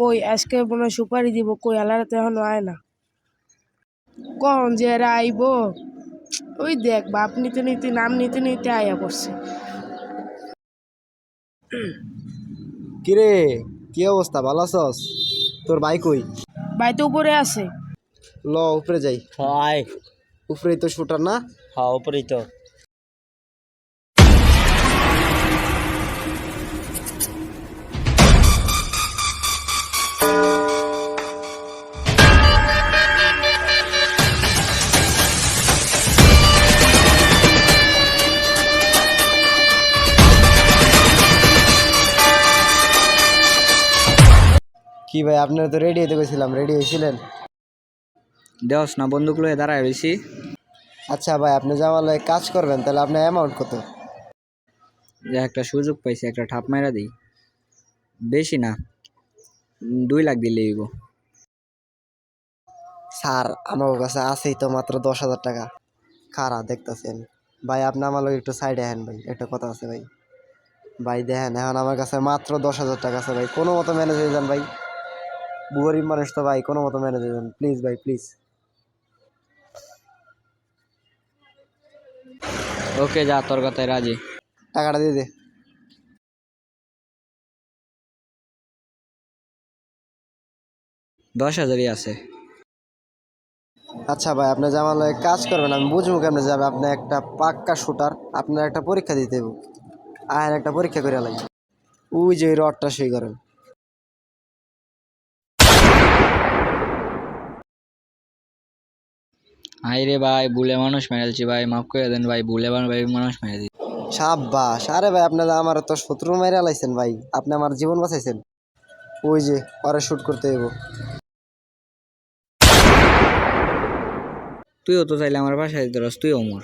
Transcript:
কই আজকে মনে হয় সুপারি দিব, কই আলারা তো এখনো আয় না। কখন যে এরা আইব, ওই দেখ বাপ নিতে নিতে নাম নিতে নিতে আয়া পড়ছে। কিরে, কি অবস্থা, ভালো আছস? তোর ভাই কই? ভাই তো উপরে আছে। ল উপরে যাই। আয়। উপরেই তো শুটার না? হ্যাঁ উপরেই তো। কি ভাই, আপনারা তো রেডি হইতে গেছিলাম, রেডি হয়েছিলেন? দেওস না বন্দুক লয়ে দাঁড়ায় রয়েছি। আচ্ছা ভাই, আপনি যে আমার লগে কাজ করবেন তাহলে আপনার অ্যামাউন্ট কত? যে একটা সুযোগ পাইছি, একটা ঠাপ মাইরা দিই। বেশি না, 2 লাখ দিলে হইব। স্যার আমার কাছে আছেই তো মাত্র 10,000 টাকা। খারা দেখতেছেন ভাই, আপনি আমার লগে একটু সাইডে হেন ভাই, একটা কথা আছে ভাই। ভাই দেখেন, এখন আমার কাছে মাত্র 10,000 টাকা আছে ভাই, কোনো মতো ম্যানেজ হয়ে যান ভাই। গরিব মানুষ তো ভাই, কোনো মতো ম্যানেজ হয়ে যান প্লিজ ভাই, প্লিজ। ওকে যা, তোর কথায় রাজি। টাকাটা দিয়ে দে। 10,000ই আছে। আচ্ছা ভাই, আপনি যে আমার লগে কাজ করবেন আমি বুঝবো কেমনে যাবে? আপনি একটা পাক্কা শুটার, আপনার একটা পরীক্ষা দিতে হবে। আহেন একটা পরীক্ষা করে লাগে, ওই যে রডটা সই করেন। আই রে ভাই, ভুলে মানুষ মেরেছি ভাই, মাফ করে দেন ভাই, ভুলে ভাই মানুষ মেরে দিই। সাব্বাস, আরে ভাই আপনি আমার তো শত্রু মেরে আলাইছেন ভাই, আপনি আমার জীবন বাঁচাইছেন। ওই যে পরে শুট করতে হইব। তুইও তো চাইলে আমার বাসায় দিতে পারস, তুইও মর।